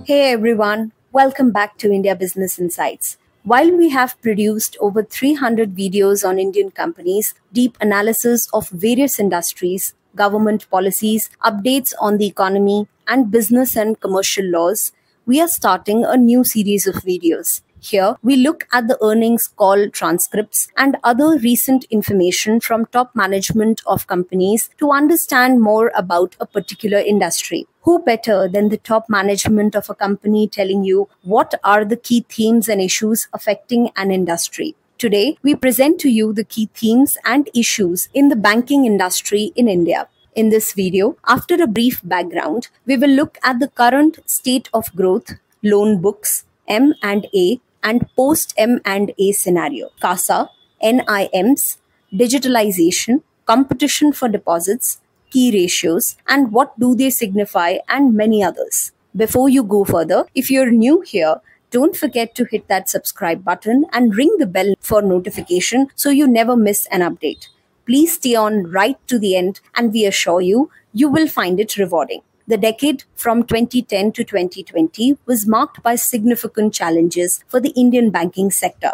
Hey everyone, welcome back to India Business Insights. While we have produced over 300 videos on Indian companies, deep analysis of various industries, government policies, updates on the economy, and business and commercial laws, we are starting a new series of videos. Here, we look at the earnings call transcripts and other recent information from top management of companies to understand more about a particular industry. Who better than the top management of a company telling you what are the key themes and issues affecting an industry? Today, we present to you the key themes and issues in the banking industry in India. In this video, after a brief background, we will look at the current state of growth, loan books, M&A, and post-M&A scenario, CASA, NIMs, digitalization, competition for deposits, key ratios, and what do they signify, and many others. Before you go further, if you're new here, don't forget to hit that subscribe button and ring the bell for notification so you never miss an update. Please stay on right to the end and we assure you, you will find it rewarding. The decade from 2010 to 2020 was marked by significant challenges for the Indian banking sector.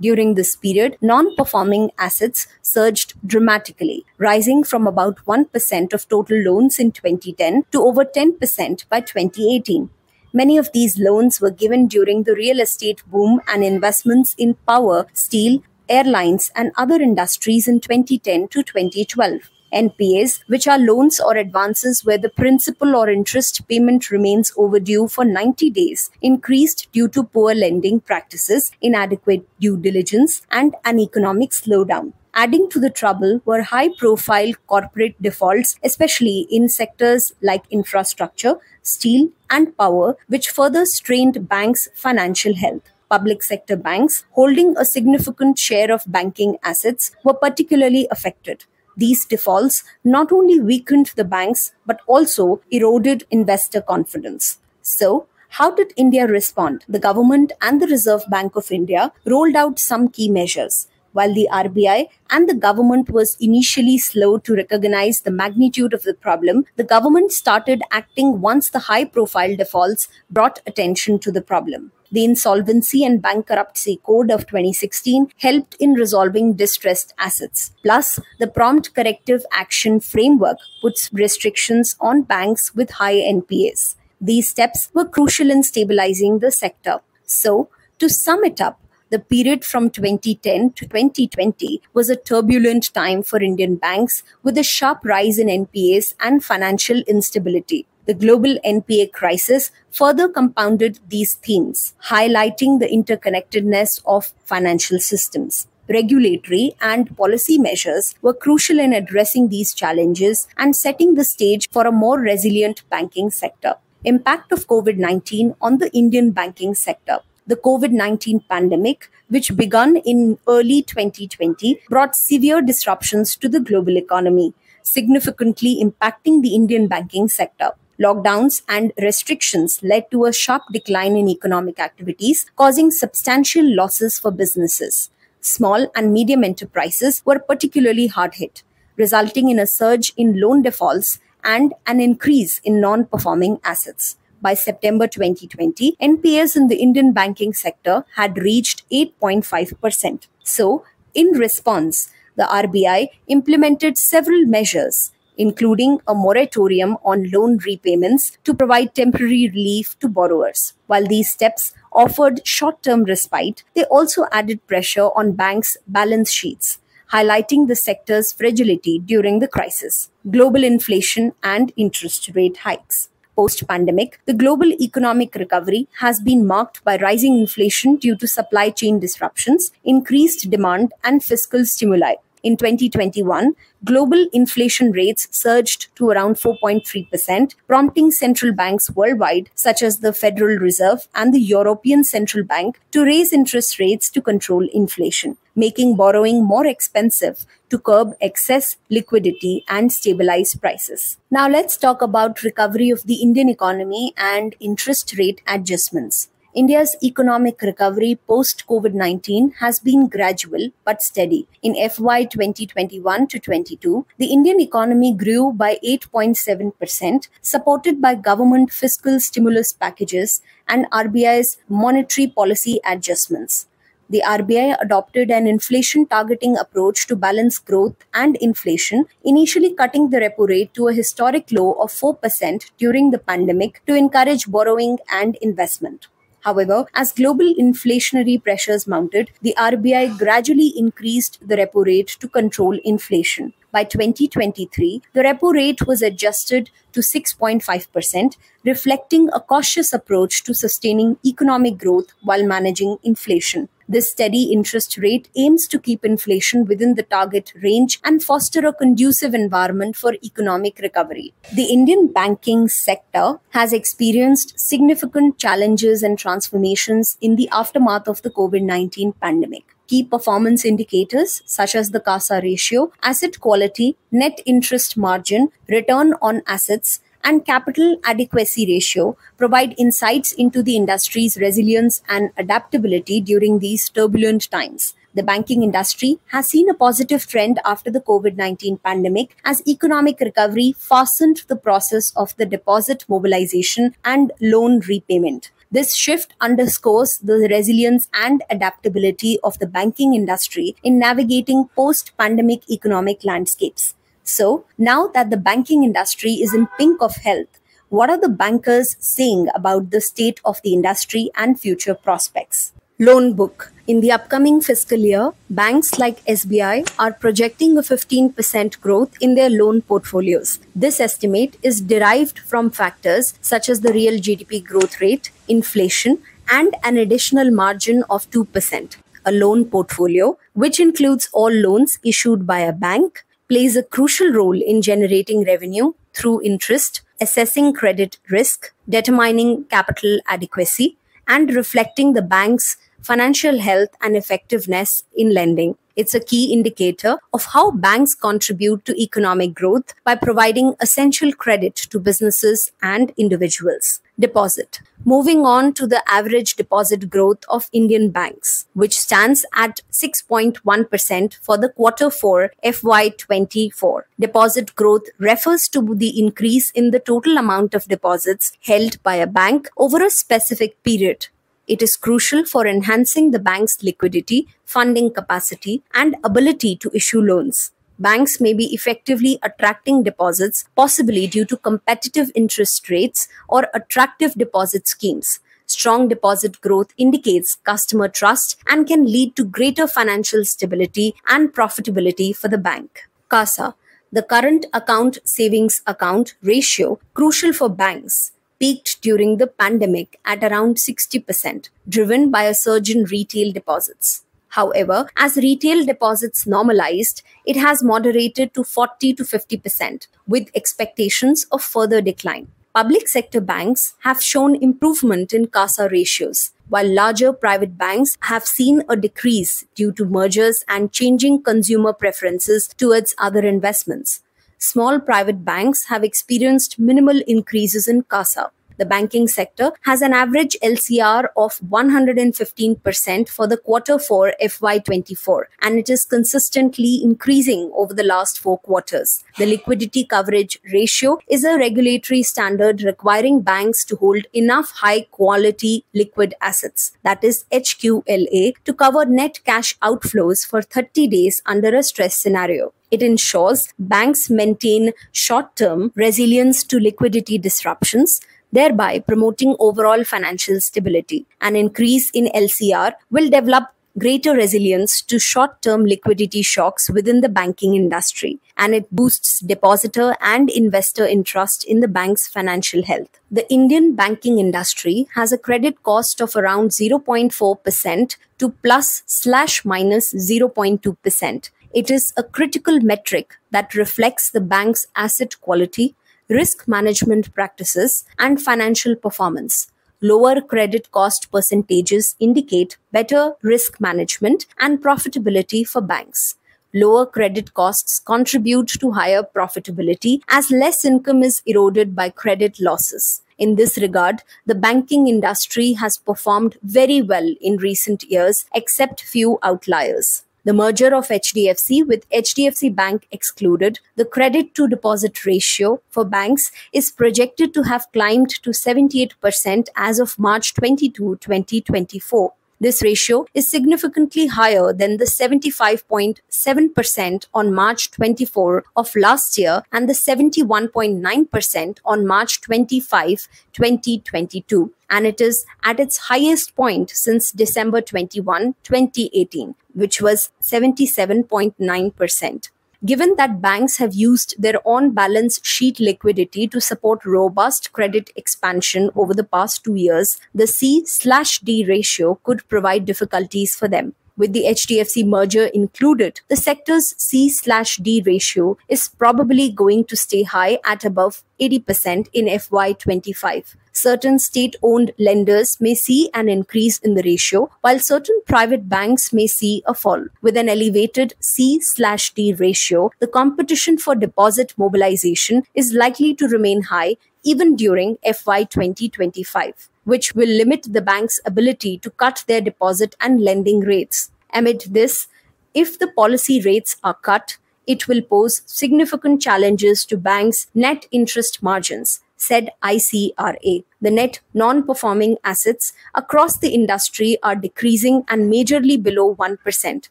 During this period, non-performing assets surged dramatically, rising from about 1% of total loans in 2010 to over 10% by 2018. Many of these loans were given during the real estate boom and investments in power, steel, airlines, and other industries in 2010 to 2012. NPAs, which are loans or advances where the principal or interest payment remains overdue for 90 days, increased due to poor lending practices, inadequate due diligence, and an economic slowdown. Adding to the trouble were high-profile corporate defaults, especially in sectors like infrastructure, steel, and power, which further strained banks' financial health. Public sector banks, holding a significant share of banking assets, were particularly affected. These defaults not only weakened the banks but also eroded investor confidence. So, how did India respond? The government and the Reserve Bank of India rolled out some key measures. While the RBI and the government was initially slow to recognize the magnitude of the problem, the government started acting once the high-profile defaults brought attention to the problem. The Insolvency and Bankruptcy Code of 2016 helped in resolving distressed assets. Plus, the Prompt Corrective Action Framework puts restrictions on banks with high NPAs. These steps were crucial in stabilizing the sector. So, to sum it up, the period from 2010 to 2020 was a turbulent time for Indian banks with a sharp rise in NPAs and financial instability. The global NPA crisis further compounded these themes, highlighting the interconnectedness of financial systems. Regulatory and policy measures were crucial in addressing these challenges and setting the stage for a more resilient banking sector. Impact of COVID-19 on the Indian banking sector. The COVID-19 pandemic, which began in early 2020, brought severe disruptions to the global economy, significantly impacting the Indian banking sector. Lockdowns and restrictions led to a sharp decline in economic activities, causing substantial losses for businesses. Small and medium enterprises were particularly hard hit, resulting in a surge in loan defaults and an increase in non-performing assets. By September 2020, NPAs in the Indian banking sector had reached 8.5%. So, in response, the RBI implemented several measures, including a moratorium on loan repayments to provide temporary relief to borrowers. While these steps offered short-term respite, they also added pressure on banks' balance sheets, highlighting the sector's fragility during the crisis. Global inflation and interest rate hikes. Post-pandemic, the global economic recovery has been marked by rising inflation due to supply chain disruptions, increased demand, and fiscal stimuli. In 2021, global inflation rates surged to around 4.3%, prompting central banks worldwide, such as the Federal Reserve and the European Central Bank, to raise interest rates to control inflation, making borrowing more expensive to curb excess liquidity and stabilize prices. Now let's talk about recovery of the Indian economy and interest rate adjustments. India's economic recovery post-COVID-19 has been gradual but steady. In FY 2021 to 22, the Indian economy grew by 8.7%, supported by government fiscal stimulus packages and RBI's monetary policy adjustments. The RBI adopted an inflation targeting approach to balance growth and inflation, initially cutting the repo rate to a historic low of 4% during the pandemic to encourage borrowing and investment. However, as global inflationary pressures mounted, the RBI gradually increased the repo rate to control inflation. By 2023, the repo rate was adjusted to 6.5%, reflecting a cautious approach to sustaining economic growth while managing inflation. This steady interest rate aims to keep inflation within the target range and foster a conducive environment for economic recovery. The Indian banking sector has experienced significant challenges and transformations in the aftermath of the COVID-19 pandemic. Key performance indicators such as the CASA ratio, asset quality, net interest margin, return on assets, and capital adequacy ratio provide insights into the industry's resilience and adaptability during these turbulent times. The banking industry has seen a positive trend after the COVID-19 pandemic as economic recovery fastened the process of the deposit mobilization and loan repayment. This shift underscores the resilience and adaptability of the banking industry in navigating post-pandemic economic landscapes. So, now that the banking industry is in pink of health, what are the bankers saying about the state of the industry and future prospects? Loan book. In the upcoming fiscal year, banks like SBI are projecting a 15% growth in their loan portfolios. This estimate is derived from factors such as the real GDP growth rate, inflation, and an additional margin of 2%. A loan portfolio, which includes all loans issued by a bank, plays a crucial role in generating revenue through interest, assessing credit risk, determining capital adequacy, and reflecting the bank's financial health and effectiveness in lending. It's a key indicator of how banks contribute to economic growth by providing essential credit to businesses and individuals. Deposit. Moving on to the average deposit growth of Indian banks, which stands at 6.1% for the Q4 FY24. Deposit growth refers to the increase in the total amount of deposits held by a bank over a specific period. It is crucial for enhancing the bank's liquidity, funding capacity, and ability to issue loans. Banks may be effectively attracting deposits, possibly due to competitive interest rates or attractive deposit schemes. Strong deposit growth indicates customer trust and can lead to greater financial stability and profitability for the bank. CASA, the current account savings account ratio, crucial for banks, peaked during the pandemic at around 60%, driven by a surge in retail deposits. However, as retail deposits normalized, it has moderated to 40 to 50%, with expectations of further decline. Public sector banks have shown improvement in CASA ratios, while larger private banks have seen a decrease due to mergers and changing consumer preferences towards other investments. Small private banks have experienced minimal increases in CASA. The banking sector has an average LCR of 115% for the Q4 FY24, and it is consistently increasing over the last 4 quarters. The liquidity coverage ratio is a regulatory standard requiring banks to hold enough high-quality liquid assets, that is HQLA, to cover net cash outflows for 30 days under a stress scenario. It ensures banks maintain short-term resilience to liquidity disruptions, thereby promoting overall financial stability. An increase in LCR will develop greater resilience to short-term liquidity shocks within the banking industry, and it boosts depositor and investor interest in the bank's financial health. The Indian banking industry has a credit cost of around 0.4% to plus/minus 0.2%. It is a critical metric that reflects the bank's asset quality, risk management practices, and financial performance. Lower credit cost percentages indicate better risk management and profitability for banks. Lower credit costs contribute to higher profitability as less income is eroded by credit losses. In this regard, the banking industry has performed very well in recent years, except few outliers. The merger of HDFC with HDFC Bank excluded, the credit to deposit ratio for banks is projected to have climbed to 78% as of March 22, 2024. This ratio is significantly higher than the 75.7% on March 24 of last year and the 71.9% on March 25, 2022. And it is at its highest point since December 21, 2018, which was 77.9%. Given that banks have used their on-balance sheet liquidity to support robust credit expansion over the past 2 years, the C/D ratio could provide difficulties for them. With the HDFC merger included, the sector's C/D ratio is probably going to stay high at above 80% in FY25. Certain state-owned lenders may see an increase in the ratio, while certain private banks may see a fall. With an elevated C/D ratio, the competition for deposit mobilization is likely to remain high even during FY 2025, which will limit the bank's ability to cut their deposit and lending rates. Amid this, if the policy rates are cut, it will pose significant challenges to banks' net interest margins, said ICRA. The net non-performing assets across the industry are decreasing and majorly below 1%.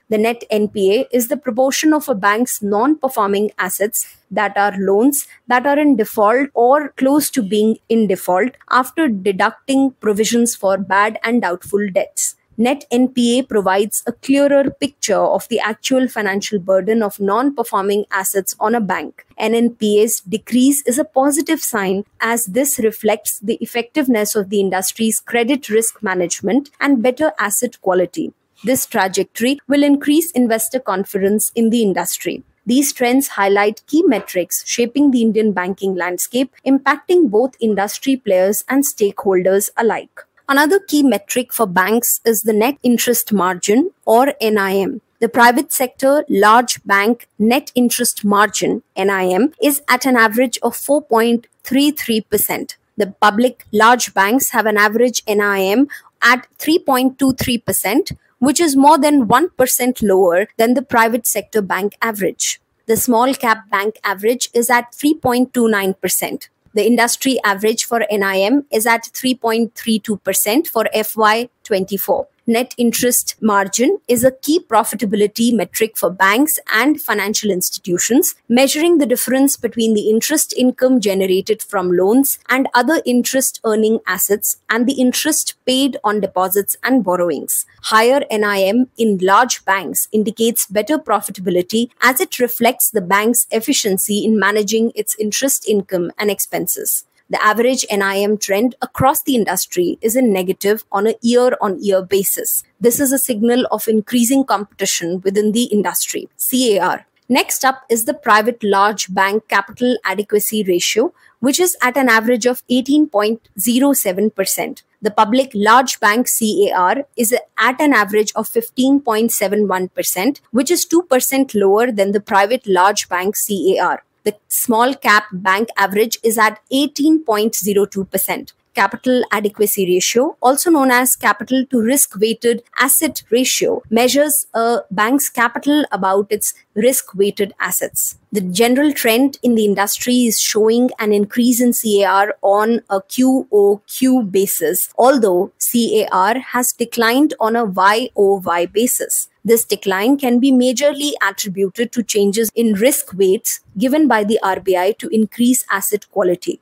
The net NPA is the proportion of a bank's non-performing assets that are loans that are in default or close to being in default after deducting provisions for bad and doubtful debts. Net NPA provides a clearer picture of the actual financial burden of non-performing assets on a bank. NNPA's decrease is a positive sign as this reflects the effectiveness of the industry's credit risk management and better asset quality. This trajectory will increase investor confidence in the industry. These trends highlight key metrics shaping the Indian banking landscape, impacting both industry players and stakeholders alike. Another key metric for banks is the net interest margin, or NIM. The private sector large bank net interest margin, NIM, is at an average of 4.33%. The public large banks have an average NIM at 3.23%, which is more than 1% lower than the private sector bank average. The small cap bank average is at 3.29%. The industry average for NIM is at 3.32% for FY24. Net interest margin is a key profitability metric for banks and financial institutions, measuring the difference between the interest income generated from loans and other interest-earning assets and the interest paid on deposits and borrowings. Higher NIM in large banks indicates better profitability as it reflects the bank's efficiency in managing its interest income and expenses. The average NIM trend across the industry is in negative on a year-on-year basis. This is a signal of increasing competition within the industry. CAR. Next up is the private large bank capital adequacy ratio, which is at an average of 18.07%. The public large bank CAR is at an average of 15.71%, which is 2% lower than the private large bank CAR. The small cap bank average is at 18.02%. Capital adequacy ratio, also known as capital to risk-weighted asset ratio, measures a bank's capital about its risk-weighted assets. The general trend in the industry is showing an increase in CAR on a QOQ basis, although CAR has declined on a YOY basis. This decline can be majorly attributed to changes in risk weights given by the RBI to increase asset quality.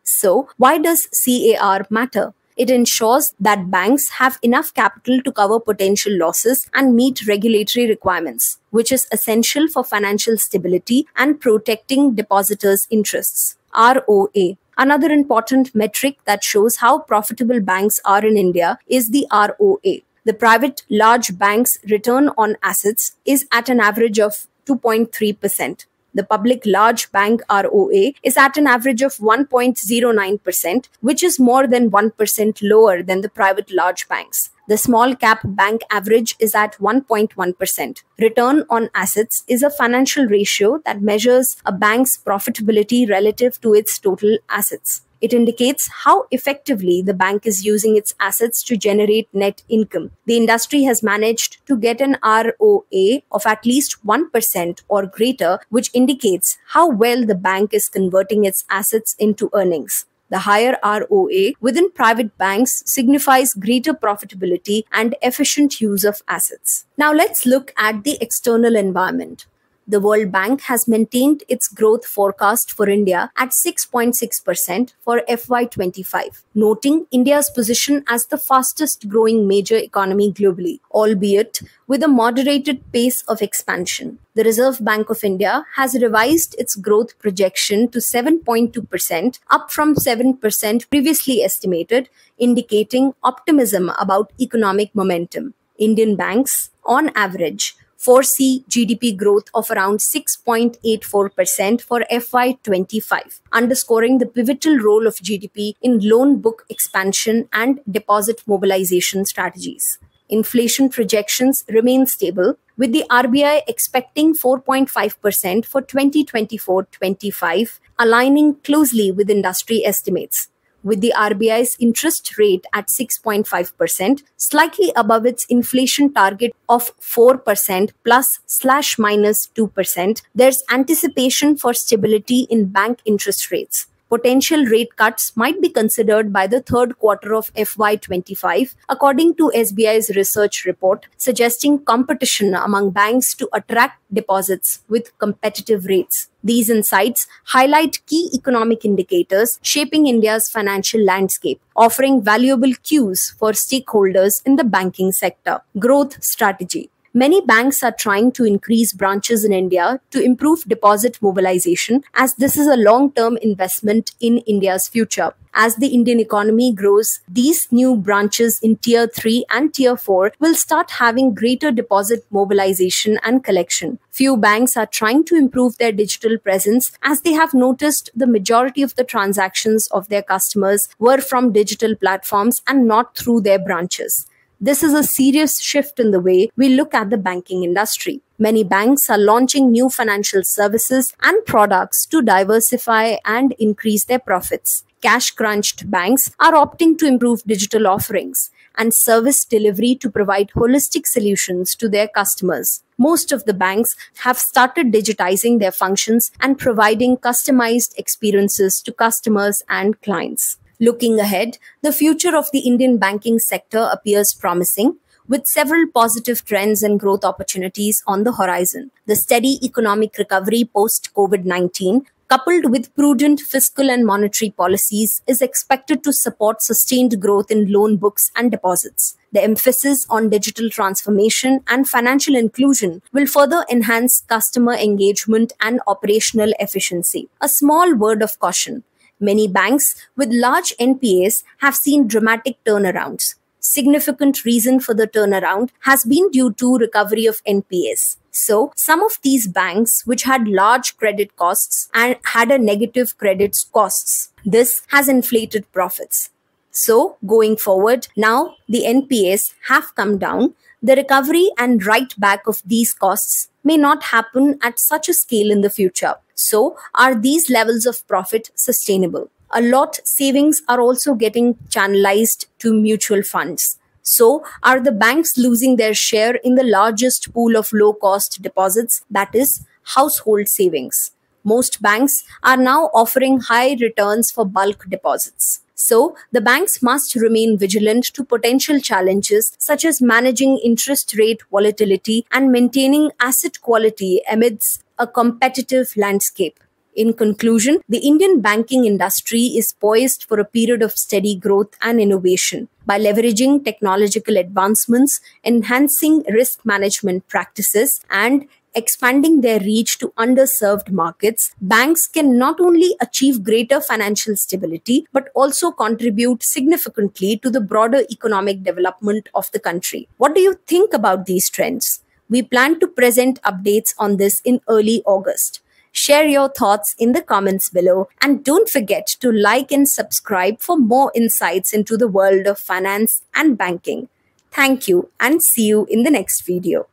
So, why does CAR matter? It ensures that banks have enough capital to cover potential losses and meet regulatory requirements, which is essential for financial stability and protecting depositors' interests. ROA. Another important metric that shows how profitable banks are in India is the ROA. The private large banks' return on assets is at an average of 2.3%. The public large bank ROA is at an average of 1.09%, which is more than 1% lower than the private large banks. The small cap bank average is at 1.1%. Return on assets is a financial ratio that measures a bank's profitability relative to its total assets. It indicates how effectively the bank is using its assets to generate net income. The industry has managed to get an ROA of at least 1% or greater, which indicates how well the bank is converting its assets into earnings. The higher ROA within private banks signifies greater profitability and efficient use of assets. Now let's look at the external environment. The World Bank has maintained its growth forecast for India at 6.6% for FY25, noting India's position as the fastest growing major economy globally, albeit with a moderated pace of expansion. The Reserve Bank of India has revised its growth projection to 7.2%, up from 7% previously estimated, indicating optimism about economic momentum. Indian banks, on average, foresee GDP growth of around 6.84% for FY25, underscoring the pivotal role of GDP in loan book expansion and deposit mobilization strategies. Inflation projections remain stable, with the RBI expecting 4.5% for 2024-25, aligning closely with industry estimates. With the RBI's interest rate at 6.5%, slightly above its inflation target of 4% plus/minus 2%, there's anticipation for stability in bank interest rates. Potential rate cuts might be considered by the third quarter of FY25, according to SBI's research report, suggesting competition among banks to attract deposits with competitive rates. These insights highlight key economic indicators shaping India's financial landscape, offering valuable cues for stakeholders in the banking sector. Growth strategy. Many banks are trying to increase branches in India to improve deposit mobilization, as this is a long-term investment in India's future. As the Indian economy grows, these new branches in Tier 3 and Tier 4 will start having greater deposit mobilization and collection. Few banks are trying to improve their digital presence, as they have noticed the majority of the transactions of their customers were from digital platforms and not through their branches. This is a serious shift in the way we look at the banking industry. Many banks are launching new financial services and products to diversify and increase their profits. Cash-crunched banks are opting to improve digital offerings and service delivery to provide holistic solutions to their customers. Most of the banks have started digitizing their functions and providing customized experiences to customers and clients. Looking ahead, the future of the Indian banking sector appears promising, with several positive trends and growth opportunities on the horizon. The steady economic recovery post-COVID-19, coupled with prudent fiscal and monetary policies, is expected to support sustained growth in loan books and deposits. The emphasis on digital transformation and financial inclusion will further enhance customer engagement and operational efficiency. A small word of caution. Many banks with large NPAs have seen dramatic turnarounds. Significant reason for the turnaround has been due to recovery of NPAs. So, some of these banks which had large credit costs and had a negative credit costs, this has inflated profits. So, going forward, now the NPAs have come down. The recovery and write back of these costs may not happen at such a scale in the future. So, are these levels of profit sustainable? A lot savings are also getting channelized to mutual funds. So, are the banks losing their share in the largest pool of low-cost deposits, that is, household savings? Most banks are now offering high returns for bulk deposits. So, the banks must remain vigilant to potential challenges such as managing interest rate volatility and maintaining asset quality amidst a competitive landscape. In conclusion, the Indian banking industry is poised for a period of steady growth and innovation. By leveraging technological advancements, enhancing risk management practices, and expanding their reach to underserved markets, banks can not only achieve greater financial stability, but also contribute significantly to the broader economic development of the country. What do you think about these trends? We plan to present updates on this in early August. Share your thoughts in the comments below, and don't forget to like and subscribe for more insights into the world of finance and banking. Thank you, and see you in the next video.